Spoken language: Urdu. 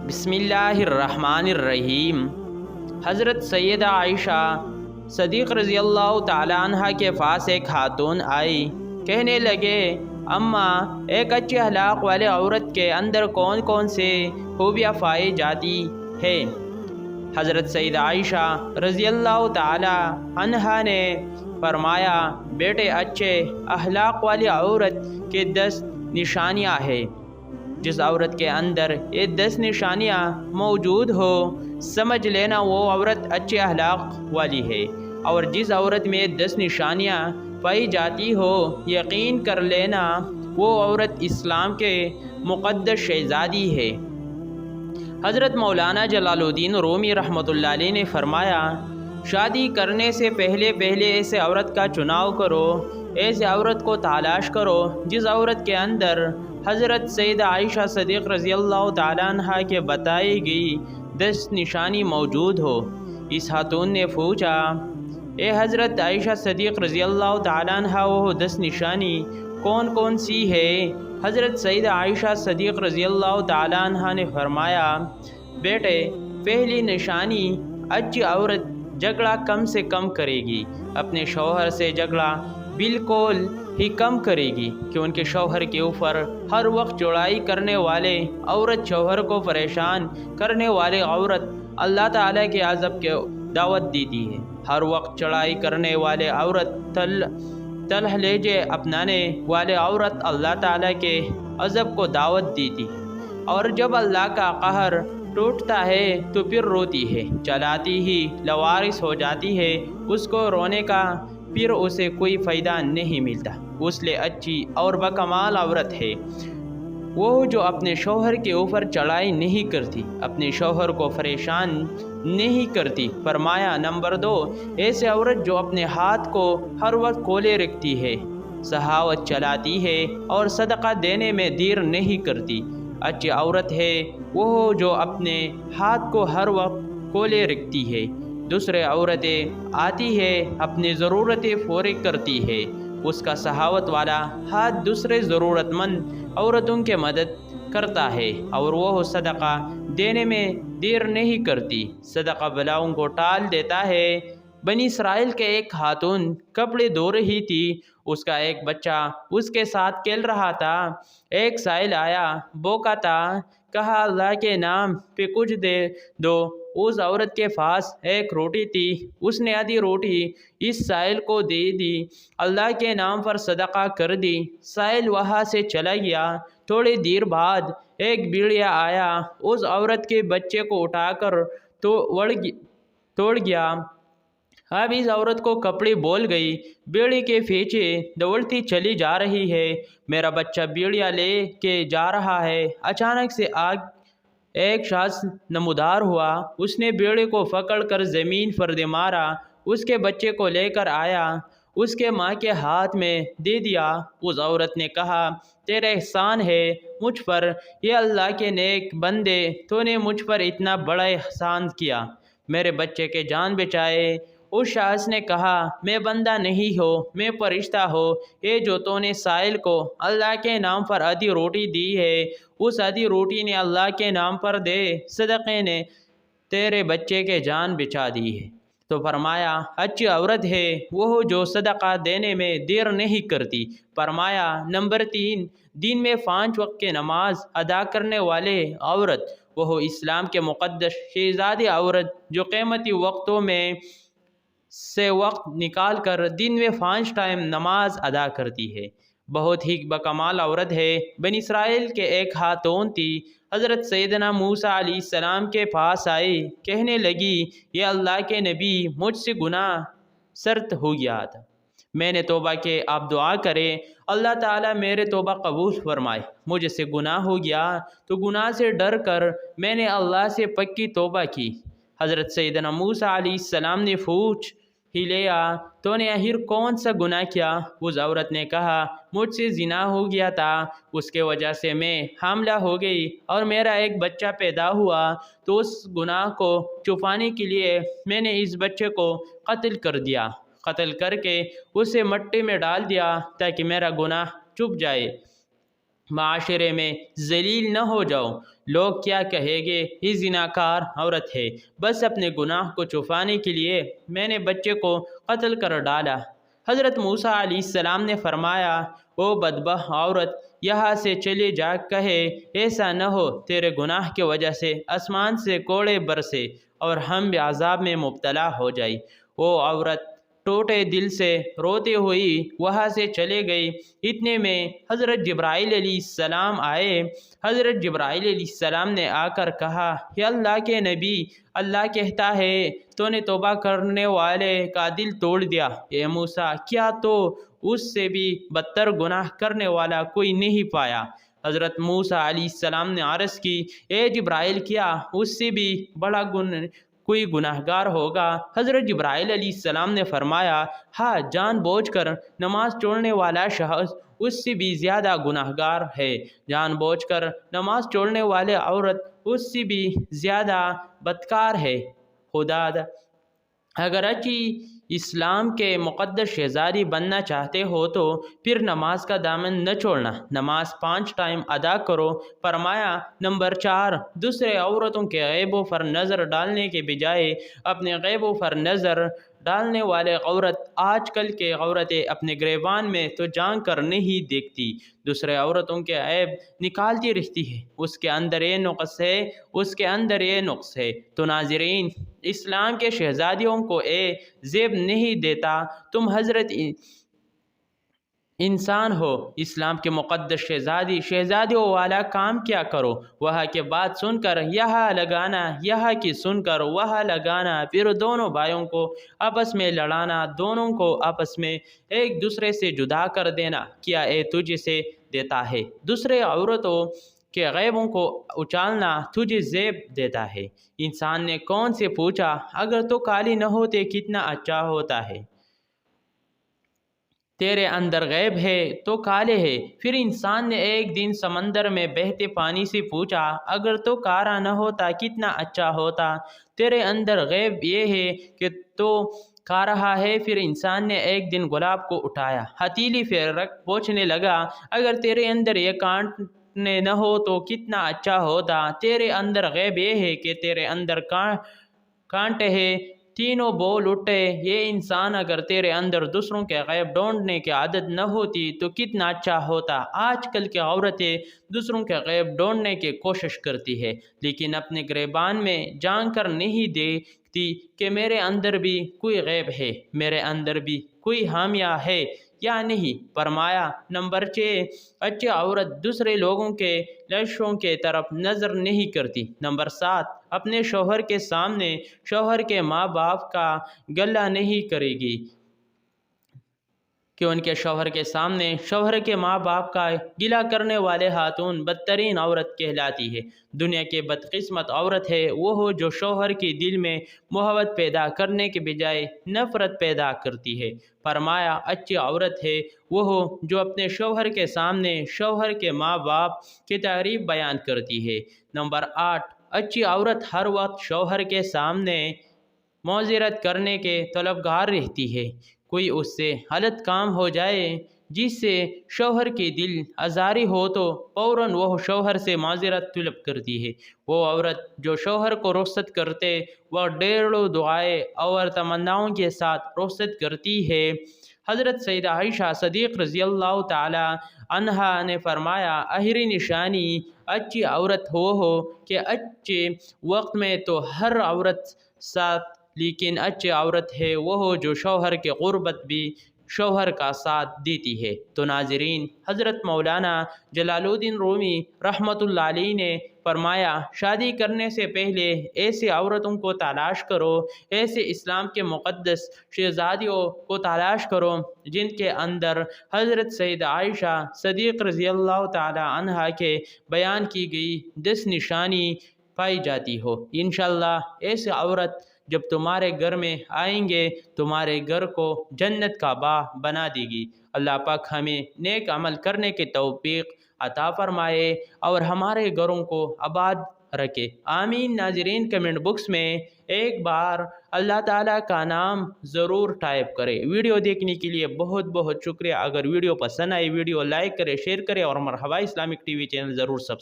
بسم اللہ الرحمن الرحیم۔ حضرت سیدہ عائشہ صدیق رضی اللہ تعالیٰ عنہ کے پاس ایک خاتون آئی، کہنے لگے اماں، ایک اچھے اخلاق والے عورت کے اندر کون کون سے خوبیاں پائی جاتی ہے؟ حضرت سیدہ عائشہ رضی اللہ تعالیٰ عنہ نے فرمایا، بیٹے، اچھے اخلاق والی عورت کے 10 نشانیاں ہیں۔ جس عورت کے اندر یہ 10 نشانیاں موجود ہو، سمجھ لینا وہ عورت اچھے اخلاق والی ہے، اور جس عورت میں 10 نشانیاں پائی جاتی ہو، یقین کر لینا وہ عورت اسلام کے مقدس شہزادی ہے۔ حضرت مولانا جلال الدین رومی رحمۃ اللہ علیہ نے فرمایا، شادی کرنے سے پہلے ایسے عورت کا چناؤ کرو، ایسے عورت کو تلاش کرو جس عورت کے اندر حضرت سیدہ عائشہ صدیق رضی اللہ تعالیٰ عنہ کے بتائی گئی 10 نشانی موجود ہو۔ اس خاتون نے پوچھا، اے حضرت عائشہ صدیق رضی اللہ تعالیٰ عنہ، وہ 10 نشانی کون کون سی ہے؟ حضرت سیدہ عائشہ صدیق رضی اللہ تعالیٰ عنہ نے فرمایا، بیٹے، پہلی نشانی، اچھی عورت جھگڑا کم سے کم کرے گی، اپنے شوہر سے جھگڑا بالکل ہی کم کرے گی، کہ ان کے شوہر کے اوپر ہر وقت چڑھائی کرنے والے عورت، شوہر کو پریشان کرنے والے عورت اللہ تعالیٰ کے عذاب کے دعوت دیتی ہے۔ ہر وقت چڑھائی کرنے والے عورت، تلخ لہجے اپنانے والے عورت اللہ تعالیٰ کے عذاب کو دعوت دیتی ہے، اور جب اللہ کا قہر ٹوٹتا ہے تو پھر روتی ہے، چلاتی ہی لاوارث ہو جاتی ہے، اس کو رونے کا پھر اسے کوئی فائدہ نہیں ملتا۔ اس لیے اچھی اور بکمال عورت ہے وہ جو اپنے شوہر کے اوپر چڑھائی نہیں کرتی، اپنے شوہر کو پریشان نہیں کرتی۔ فرمایا، نمبر 2، ایسے عورت جو اپنے ہاتھ کو ہر وقت کھولے رکھتی ہے، سخاوت چلاتی ہے اور صدقہ دینے میں دیر نہیں کرتی۔ اچھی عورت ہے وہ جو اپنے ہاتھ کو ہر وقت کھولے رکھتی ہے، دوسرے عورتیں آتی ہے، اپنی ضرورتیں پوری کرتی ہے، اس کا سخاوت والا ہاتھ دوسرے ضرورت مند عورتوں کی مدد کرتا ہے، اور وہ صدقہ دینے میں دیر نہیں کرتی، صدقہ بلاؤں کو ٹال دیتا ہے۔ بنی اسرائیل کے ایک خاتون کپڑے دھو رہی تھی، اس کا ایک بچہ اس کے ساتھ کھیل رہا تھا۔ ایک سائل آیا، بوکا تھا، کہا اللہ کے نام پہ کچھ دے دو۔ اس عورت کے پاس ایک روٹی تھی، اس نے آدھی روٹی اس سائل کو دے دی، اللہ کے نام پر صدقہ کر دی۔ سائل وہاں سے چلا گیا۔ تھوڑی دیر بعد ایک بھیڑیا آیا، اس عورت کے بچے کو اٹھا کر توڑ گیا۔ اب اس عورت کو کپڑے بول گئی، بیڑی کے پیچھے دوڑتی چلی جا رہی ہے، میرا بچہ بیڑیا لے کے جا رہا ہے۔ اچانک سے ایک شخص نمودار ہوا، اس نے بیڑے کو پکڑ کر زمین پر دے مارا، اس کے بچے کو لے کر آیا، اس کے ماں کے ہاتھ میں دے دیا۔ اس عورت نے کہا، تیرا احسان ہے مجھ پر، یہ اللہ کے نیک بندے، تو نے مجھ پر اتنا بڑا احسان کیا، میرے بچے کے جان بچائے۔ اس شخص نے کہا، میں بندہ نہیں ہو، میں فرشتہ ہو، یہ جو تو نے سائل کو اللہ کے نام پر آدھی روٹی دی ہے، اس آدھی روٹی نے اللہ کے نام پر دے صدقے نے تیرے بچے کے جان بچا دی ہے۔ تو فرمایا، اچھی عورت ہے وہ جو صدقہ دینے میں دیر نہیں کرتی۔ فرمایا، نمبر 3، دن میں 5 وقت کی نماز ادا کرنے والے عورت، وہ اسلام کے مقدس شہزادی عورت جو قیمتی وقتوں میں سے وقت نکال کر دن میں 5 ٹائم نماز ادا کرتی ہے، بہت ہی بکمال عورت ہے۔ بنی اسرائیل کے ایک خاتون تھی، حضرت سیدنا موسیٰ علیہ السلام کے پاس آئی، کہنے لگی، یہ اللہ کے نبی، مجھ سے گناہ سرت ہو گیا تھا، میں نے توبہ کی، آپ دعا کریں اللہ تعالیٰ میرے توبہ قبول فرمائے، مجھ سے گناہ ہو گیا، تو گناہ سے ڈر کر میں نے اللہ سے پکی توبہ کی۔ حضرت سیدنا موسیٰ علیہ السلام نے پوچھ ہی لیا، تو نے آخر کون سا گناہ کیا؟ اس عورت نے کہا، مجھ سے زنا ہو گیا تھا، اس کے وجہ سے میں حاملہ ہو گئی اور میرا ایک بچہ پیدا ہوا، تو اس گناہ کو چھپانے کے لیے میں نے اس بچے کو قتل کر دیا، قتل کر کے اسے مٹی میں ڈال دیا تاکہ میرا گناہ چھپ جائے۔ معاشرے میں ذلیل نہ ہو جاؤ۔ لوگ کیا کہیں گے، یہ زناکار عورت ہے۔ بس اپنے گناہ کو چھپانے کے لیے میں نے بچے کو قتل کر ڈالا۔ حضرت موسیٰ علیہ السلام نے فرمایا، او بدبخت عورت، یہاں سے چلے جا۔ کہے ایسا نہ ہو تیرے گناہ کی وجہ سے آسمان سے کوڑے برسے اور ہم بھی عذاب میں مبتلا ہو جائیں۔ وہ عورت ٹوٹے دل سے روتے ہوئی وہاں سے چلے گئی۔ اتنے میں حضرت جبرائیل علیہ السلام آئے۔ حضرت جبرائیل علیہ السلام نے آ کر کہا، کہ اللہ کے نبی، اللہ کہتا ہے تو نے توبہ کرنے والے کا دل توڑ دیا۔ اے موسیٰ، کیا تو اس سے بھی بدتر گناہ کرنے والا کوئی نہیں پایا؟ حضرت موسیٰ علیہ السلام نے عرض کی، اے جبرائیل، کیا اس سے بھی بڑا کوئی گناہ گار ہوگا؟ حضرت جبرائیل علیہ السلام نے فرمایا، ہاں، جان بوجھ کر نماز چھوڑنے والا شخص اس سے بھی زیادہ گناہ گار ہے۔ جان بوجھ کر نماز چھوڑنے والے عورت اس سے بھی زیادہ بدکار ہے۔ خدا اگرچہ اسلام کے مقدس شہزادی بننا چاہتے ہو تو پھر نماز کا دامن نہ چھوڑنا۔ نماز 5 ٹائم ادا کرو۔ فرمایا، نمبر 4، دوسرے عورتوں کے عیبوں پر نظر ڈالنے کے بجائے اپنے عیبوں پر نظر ڈالنے والے عورت۔ آج کل کے عورتیں اپنے گریبان میں تو جان کر نہیں دیکھتی، دوسرے عورتوں کے عیب نکالتی رہتی ہے، اس کے اندر یہ نقص ہے، اس کے اندر یہ نقص ہے۔ تو ناظرین، اسلام کے شہزادیوں کو زیب نہیں دیتا۔ تم حضرت انسان ہو، اسلام کے مقدس شہزادیوں والا کام کیا کرو؟ وہاں کے بات سن کر یہاں لگانا، یہاں کی سن کر وہاں لگانا، پھر دونوں بھائیوں کو آپس میں لڑانا، دونوں کو آپس میں ایک دوسرے سے جدا کر دینا۔ کیا تجھے سے دیتا ہے؟ دوسرے عورتوں کے غیبوں کو اچھالنا تجھے زیب دیتا ہے۔ انسان نے کون سے پوچھا، اگر تو کالی نہ ہوتے کتنا اچھا ہوتا ہے؟ تیرے اندر غیب ہے تو کالے ہے۔ پھر انسان نے ایک دن سمندر میں بہتے پانی سے پوچھا، اگر تو کارا نہ ہوتا کتنا اچھا ہوتا؟ تیرے اندر غیب یہ ہے کہ تو کھا رہا ہے۔ پھر انسان نے ایک دن گلاب کو اٹھایا، ہتھیلی پھر رکھ پوچھنے لگا، اگر تیرے اندر یہ کانٹنے نہ ہو تو کتنا اچھا ہوتا؟ تیرے اندر غیب یہ ہے کہ تیرے اندر کانٹے ہیں۔ تینوں بول اٹھے، یہ انسان، اگر تیرے اندر دوسروں کے غیب ڈھونڈنے کی عادت نہ ہوتی تو کتنا اچھا ہوتا۔ آج کل کی عورتیں دوسروں کے غیب ڈھونڈنے کی کوشش کرتی ہے، لیکن اپنے گریبان میں جان کر نہیں دیکھتی کہ میرے اندر بھی کوئی غیب ہے، میرے اندر بھی کوئی حامیہ ہے یا نہیں۔ فرمایا، نمبر 6، اچھی عورت دوسرے لوگوں کے لشوں کے طرف نظر نہیں کرتی۔ نمبر 7، اپنے شوہر کے سامنے شوہر کے ماں باپ کا گلہ نہیں کرے گی، کہ ان کے شوہر کے سامنے شوہر کے ماں باپ کا گلہ کرنے والے خاتون بدترین عورت کہلاتی ہے۔ دنیا کی بدقسمت عورت ہے وہ ہو جو شوہر کے دل میں محبت پیدا کرنے کے بجائے نفرت پیدا کرتی ہے۔ فرمایا، اچھی عورت ہے وہ ہو جو اپنے شوہر کے سامنے شوہر کے ماں باپ کی تعریف بیان کرتی ہے۔ نمبر 8، اچھی عورت ہر وقت شوہر کے سامنے معذرت کرنے کے طلبگار رہتی ہے۔ کوئی اس سے غلط کام ہو جائے جس سے شوہر کی دل آزاری ہو تو فوراً وہ شوہر سے معذرت طلب کرتی ہے۔ وہ عورت جو شوہر کو رخصت کرتے وہ ڈھیروں دعائیں اور تمناؤں کے ساتھ رخصت کرتی ہے۔ حضرت سیدہ عائشہ صدیق رضی اللہ تعالی عنہا نے فرمایا، آخری نشانی اچھی عورت وہ ہو کہ اچھے وقت میں تو ہر عورت ساتھ، لیکن اچھی عورت ہے وہ ہو جو شوہر کی غربت بھی شوہر کا ساتھ دیتی ہے۔ تو ناظرین، حضرت مولانا جلال الدین رومی رحمۃ اللہ علیہ نے فرمایا، شادی کرنے سے پہلے ایسے عورتوں کو تلاش کرو، ایسے اسلام کے مقدس شہزادیوں کو تلاش کرو جن کے اندر حضرت سیدہ عائشہ صدیق رضی اللہ تعالی عنہا کے بیان کی گئی 10 نشانی پائی جاتی ہو۔ انشاءاللہ ایسے عورت جب تمہارے گھر میں آئیں گے تمہارے گھر کو جنت کا باغ بنا دے گی۔ اللہ پاک ہمیں نیک عمل کرنے کی توفیق عطا فرمائے اور ہمارے گھروں کو آباد رکھے، آمین۔ ناظرین کمنٹ باکس میں ایک بار اللہ تعالیٰ کا نام ضرور ٹائپ کرے۔ ویڈیو دیکھنے کے لیے بہت بہت شکریہ۔ اگر ویڈیو پسند آئی ویڈیو لائک کرے، شیئر کرے اور مرحبا اسلامک ٹی وی چینل ضرور سبسکرائب